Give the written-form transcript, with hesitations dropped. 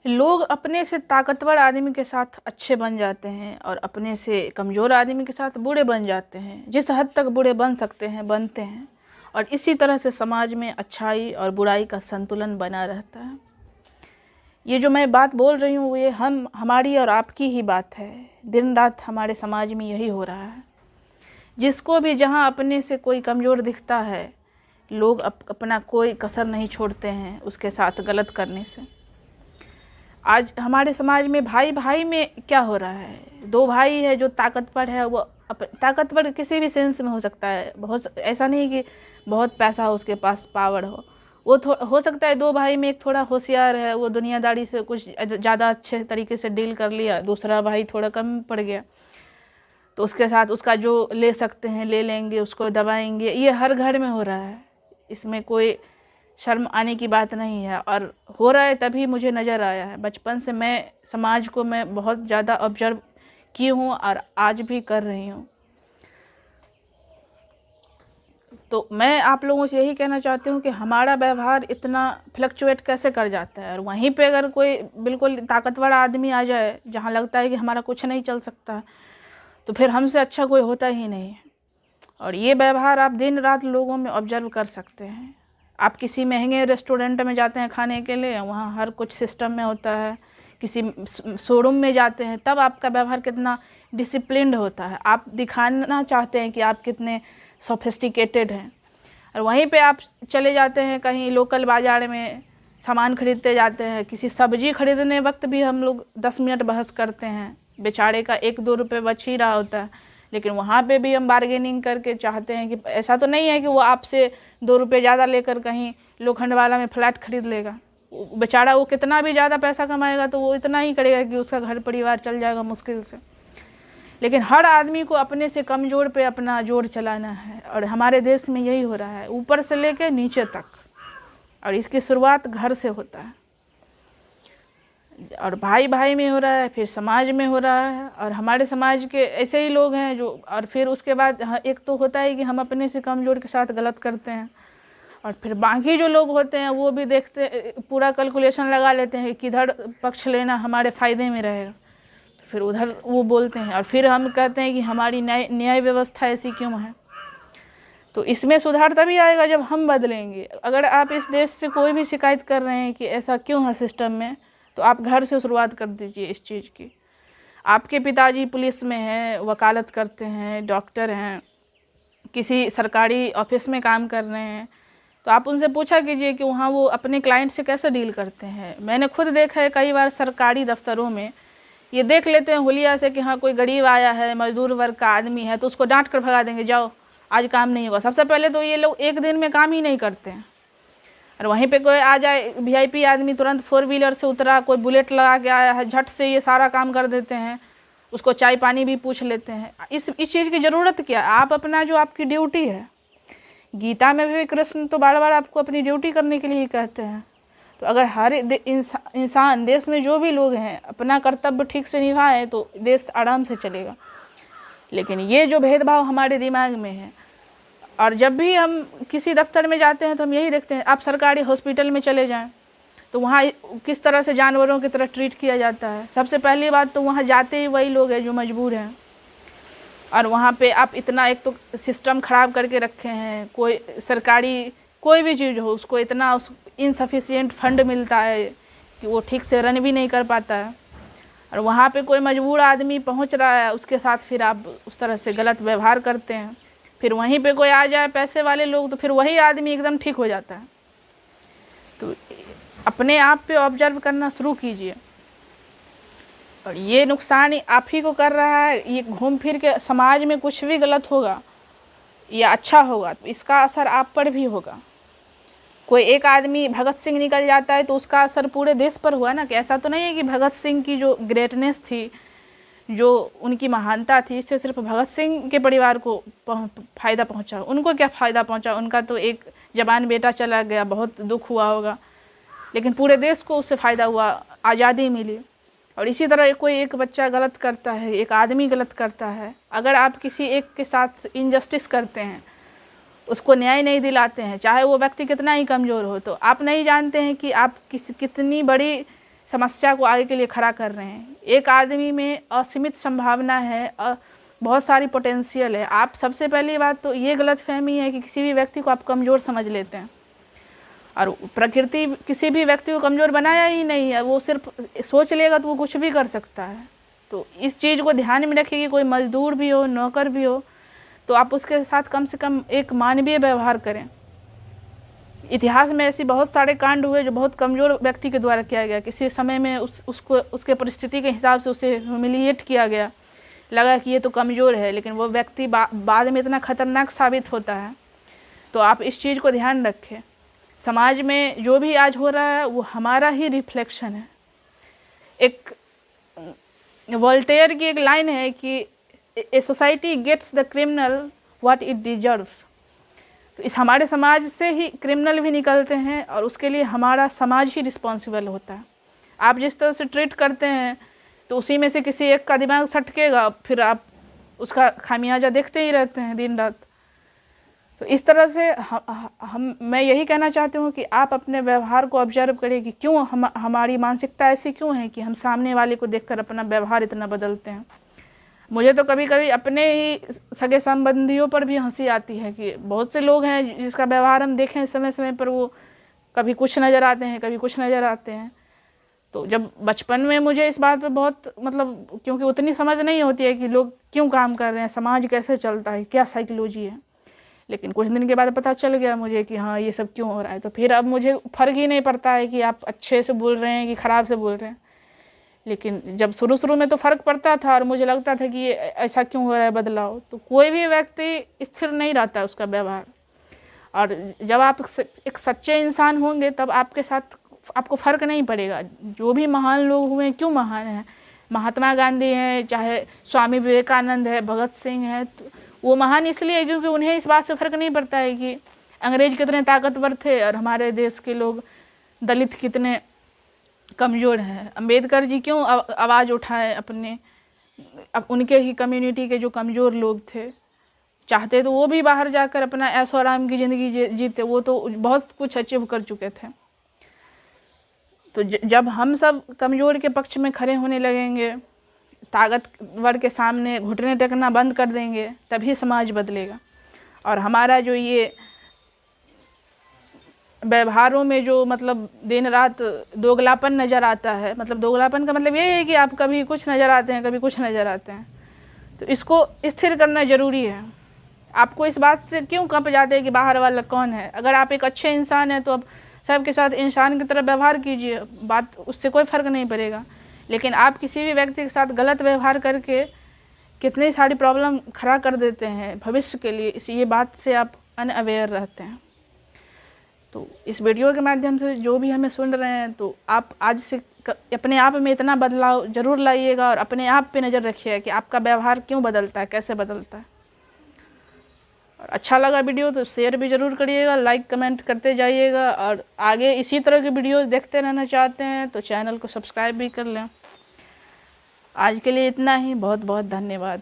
लोग अपने से ताकतवर आदमी के साथ अच्छे बन जाते हैं और अपने से कमज़ोर आदमी के साथ बुरे बन जाते हैं। जिस हद तक बुरे बन सकते हैं बनते हैं, और इसी तरह से समाज में अच्छाई और बुराई का संतुलन बना रहता है। ये जो मैं बात बोल रही हूँ ये हमारी और आपकी ही बात है। दिन रात हमारे समाज में यही हो रहा है। जिसको भी जहाँ अपने से कोई कमज़ोर दिखता है, लोग अपना कोई कसर नहीं छोड़ते हैं उसके साथ गलत करने से। आज हमारे समाज में भाई भाई में क्या हो रहा है, दो भाई है जो ताकतवर है, वो ताकतवर किसी भी सेंस में हो सकता है। बहुत ऐसा नहीं कि बहुत पैसा हो उसके पास, पावर हो। वो हो सकता है दो भाई में एक थोड़ा होशियार है, वो दुनियादारी से कुछ ज़्यादा अच्छे तरीके से डील कर लिया, दूसरा भाई थोड़ा कम पड़ गया तो उसके साथ उसका जो ले सकते हैं ले लेंगे, उसको दबाएंगे। ये हर घर में हो रहा है, इसमें कोई शर्म आने की बात नहीं है। और हो रहा है तभी मुझे नज़र आया है। बचपन से मैं समाज को मैं बहुत ज़्यादा ऑब्जर्व की हूँ और आज भी कर रही हूँ। तो मैं आप लोगों से यही कहना चाहती हूँ कि हमारा व्यवहार इतना फ्लक्चुएट कैसे कर जाता है, और वहीं पे अगर कोई बिल्कुल ताकतवर आदमी आ जाए जहाँ लगता है कि हमारा कुछ नहीं चल सकता, तो फिर हमसे अच्छा कोई होता ही नहीं। और ये व्यवहार आप दिन रात लोगों में ऑब्जर्व कर सकते हैं। आप किसी महंगे रेस्टोरेंट में जाते हैं खाने के लिए, वहाँ हर कुछ सिस्टम में होता है। किसी शोरूम में जाते हैं तब आपका व्यवहार कितना डिसिप्लिन्ड होता है, आप दिखाना चाहते हैं कि आप कितने सोफिस्टिकेटेड हैं। और वहीं पे आप चले जाते हैं कहीं लोकल बाज़ार में सामान खरीदते जाते हैं, किसी सब्जी खरीदने वक्त भी हम लोग 10 मिनट बहस करते हैं, बेचारे का 1-2 रुपये बच ही रहा होता है, लेकिन वहाँ पे भी हम बार्गेनिंग करके चाहते हैं कि ऐसा तो नहीं है कि वो आपसे 2 रुपये ज़्यादा लेकर कहीं लोखंड वाला में फ्लैट खरीद लेगा। बेचारा वो कितना भी ज़्यादा पैसा कमाएगा तो वो इतना ही करेगा कि उसका घर परिवार चल जाएगा मुश्किल से। लेकिन हर आदमी को अपने से कमज़ोर पे अपना जोर चलाना है, और हमारे देश में यही हो रहा है, ऊपर से लेकर नीचे तक। और इसकी शुरुआत घर से होता है, और भाई भाई में हो रहा है, फिर समाज में हो रहा है। और हमारे समाज के ऐसे ही लोग हैं जो, और फिर उसके बाद एक तो होता है कि हम अपने से कमज़ोर के साथ गलत करते हैं, और फिर बाकी जो लोग होते हैं वो भी देखते, पूरा कैलकुलेशन लगा लेते हैं कि किधर पक्ष लेना हमारे फ़ायदे में रहेगा, तो फिर उधर वो बोलते हैं। और फिर हम कहते हैं कि हमारी न्याय व्यवस्था ऐसी क्यों है। तो इसमें सुधार तभी आएगा जब हम बदलेंगे। अगर आप इस देश से कोई भी शिकायत कर रहे हैं कि ऐसा क्यों है सिस्टम में, तो आप घर से शुरुआत कर दीजिए इस चीज़ की। आपके पिताजी पुलिस में हैं, वकालत करते हैं, डॉक्टर हैं, किसी सरकारी ऑफिस में काम कर रहे हैं, तो आप उनसे पूछा कीजिए कि वहाँ वो अपने क्लाइंट से कैसे डील करते हैं। मैंने खुद देखा है कई बार सरकारी दफ्तरों में ये देख लेते हैं हुलिया से कि हाँ कोई गरीब आया है, मजदूर वर्ग का आदमी है, तो उसको डांट कर भगा देंगे, जाओ आज काम नहीं होगा। सबसे पहले तो ये लोग एक दिन में काम ही नहीं करते हैं। और वहीं पे कोई आ जाए VIP आदमी, तुरंत 4 व्हीलर से उतरा, कोई बुलेट लगा के आया है, झट से ये सारा काम कर देते हैं, उसको चाय पानी भी पूछ लेते हैं। इस चीज़ की ज़रूरत क्या? आप अपना जो आपकी ड्यूटी है, गीता में भी कृष्ण तो बार बार आपको अपनी ड्यूटी करने के लिए ही कहते हैं। तो अगर हर इंसान, देश में जो भी लोग हैं, अपना कर्तव्य ठीक से निभाएं तो देश आराम से चलेगा। लेकिन ये जो भेदभाव हमारे दिमाग में है, और जब भी हम किसी दफ्तर में जाते हैं तो हम यही देखते हैं, आप सरकारी हॉस्पिटल में चले जाएं तो वहाँ किस तरह से जानवरों की तरह ट्रीट किया जाता है। सबसे पहली बात तो वहाँ जाते ही वही लोग हैं जो मजबूर हैं, और वहाँ पे आप इतना एक तो सिस्टम ख़राब करके रखे हैं। कोई सरकारी कोई भी चीज़ हो उसको इतना इनसफिशिएंट फंड मिलता है कि वो ठीक से रन भी नहीं कर पाता है। और वहाँ पे कोई मजबूर आदमी पहुँच रहा है, उसके साथ फिर आप उस तरह से गलत व्यवहार करते हैं। फिर वहीं पे कोई आ जाए पैसे वाले लोग, तो फिर वही आदमी एकदम ठीक हो जाता है। तो अपने आप पे ऑब्जर्व करना शुरू कीजिए। और ये नुकसान आप ही को कर रहा है। ये घूम फिर के समाज में कुछ भी गलत होगा या अच्छा होगा तो इसका असर आप पर भी होगा। कोई एक आदमी भगत सिंह निकल जाता है तो उसका असर पूरे देश पर हुआ ना। कि ऐसा तो नहीं है कि भगत सिंह की जो ग्रेटनेस थी, जो उनकी महानता थी, इससे सिर्फ भगत सिंह के परिवार को फ़ायदा पहुंचा। उनको क्या फ़ायदा पहुंचा? उनका तो एक जवान बेटा चला गया, बहुत दुख हुआ होगा, लेकिन पूरे देश को उससे फ़ायदा हुआ, आज़ादी मिली। और इसी तरह कोई एक बच्चा गलत करता है, एक आदमी गलत करता है, अगर आप किसी एक के साथ इनजस्टिस करते हैं, उसको न्याय नहीं दिलाते हैं, चाहे वो व्यक्ति कितना ही कमज़ोर हो, तो आप नहीं जानते हैं कि आप कितनी बड़ी समस्या को आगे के लिए खड़ा कर रहे हैं। एक आदमी में असीमित संभावना है, बहुत सारी पोटेंशियल है। आप सबसे पहली बात तो ये गलतफहमी है कि किसी भी व्यक्ति को आप कमज़ोर समझ लेते हैं, और प्रकृति किसी भी व्यक्ति को कमज़ोर बनाया ही नहीं है। वो सिर्फ सोच लेगा तो वो कुछ भी कर सकता है। तो इस चीज़ को ध्यान में रखिए कि कोई मजदूर भी हो, नौकर भी हो, तो आप उसके साथ कम से कम एक मानवीय व्यवहार करें। इतिहास में ऐसी बहुत सारे कांड हुए जो बहुत कमज़ोर व्यक्ति के द्वारा किया गया। किसी समय में उसके परिस्थिति के हिसाब से उसे ह्यूमिलिएट किया गया, लगा कि ये तो कमज़ोर है, लेकिन वो व्यक्ति बाद में इतना खतरनाक साबित होता है। तो आप इस चीज़ को ध्यान रखें। समाज में जो भी आज हो रहा है वो हमारा ही रिफ्लेक्शन है। एक वोल्टेयर की एक लाइन है कि a society gets the criminal what it deserves. तो इस हमारे समाज से ही क्रिमिनल भी निकलते हैं, और उसके लिए हमारा समाज ही रिस्पॉन्सिबल होता है। आप जिस तरह से ट्रीट करते हैं तो उसी में से किसी एक का दिमाग सटकेगा, फिर आप उसका खामियाजा देखते ही रहते हैं दिन रात। तो इस तरह से मैं यही कहना चाहती हूँ कि आप अपने व्यवहार को ऑब्जर्व करिए कि क्यों हमारी मानसिकता ऐसी क्यों है कि हम सामने वाले को देखकर अपना व्यवहार इतना बदलते हैं। मुझे तो कभी कभी अपने ही सगे संबंधियों पर भी हंसी आती है कि बहुत से लोग हैं जिसका व्यवहार हम देखें समय समय पर वो कभी कुछ नज़र आते हैं, कभी कुछ नज़र आते हैं। तो जब बचपन में मुझे इस बात पे बहुत क्योंकि उतनी समझ नहीं होती है कि लोग क्यों काम कर रहे हैं, समाज कैसे चलता है, क्या साइकोलॉजी है, लेकिन कुछ दिन के बाद पता चल गया मुझे कि हाँ ये सब क्यों हो रहा है। तो फिर अब मुझे फ़र्क ही नहीं पड़ता है कि आप अच्छे से बोल रहे हैं कि ख़राब से बोल रहे हैं। लेकिन जब शुरू में तो फ़र्क पड़ता था और मुझे लगता था कि ये ऐसा क्यों हो रहा है बदलाव। तो कोई भी व्यक्ति स्थिर नहीं रहता उसका व्यवहार, और जब आप एक सच्चे इंसान होंगे तब आपके साथ आपको फ़र्क नहीं पड़ेगा। जो भी महान लोग हुए क्यों महान हैं, महात्मा गांधी हैं, चाहे स्वामी विवेकानंद है, भगत सिंह है, तो वो महान इसलिए है क्योंकि उन्हें इस बात से फ़र्क नहीं पड़ता है कि अंग्रेज कितने ताकतवर थे और हमारे देश के लोग दलित कितने कमज़ोर हैं। अंबेडकर जी क्यों आवाज़ उठाए अपने उनके ही कम्युनिटी के जो कमज़ोर लोग थे, चाहते तो वो भी बाहर जाकर अपना ऐशो आराम की ज़िंदगी जीते, वो तो बहुत कुछ अचीव कर चुके थे। तो जब हम सब कमज़ोर के पक्ष में खड़े होने लगेंगे, ताकतवर के सामने घुटने टेकना बंद कर देंगे, तभी समाज बदलेगा। और हमारा जो ये व्यवहारों में जो दिन रात दोगलापन नज़र आता है, दोगलापन का मतलब ये है कि आप कभी कुछ नज़र आते हैं, कभी कुछ नज़र आते हैं, तो इसको स्थिर करना ज़रूरी है। आपको इस बात से क्यों कंप जाते हैं कि बाहर वाला कौन है। अगर आप एक अच्छे इंसान हैं तो अब सबके साथ इंसान की तरह व्यवहार कीजिए, बात उससे कोई फ़र्क नहीं पड़ेगा। लेकिन आप किसी भी व्यक्ति के साथ गलत व्यवहार करके कितनी सारी प्रॉब्लम खड़ा कर देते हैं भविष्य के लिए, ये बात से आप अनअवेयर रहते हैं। तो इस वीडियो के माध्यम से जो भी हमें सुन रहे हैं, तो आप आज से अपने आप में इतना बदलाव ज़रूर लाइएगा और अपने आप पे नज़र रखिएगा कि आपका व्यवहार क्यों बदलता है, कैसे बदलता है। और अच्छा लगा वीडियो तो शेयर भी ज़रूर करिएगा, लाइक कमेंट करते जाइएगा, और आगे इसी तरह की वीडियोस देखते रहना चाहते हैं तो चैनल को सब्सक्राइब भी कर लें। आज के लिए इतना ही, बहुत बहुत धन्यवाद।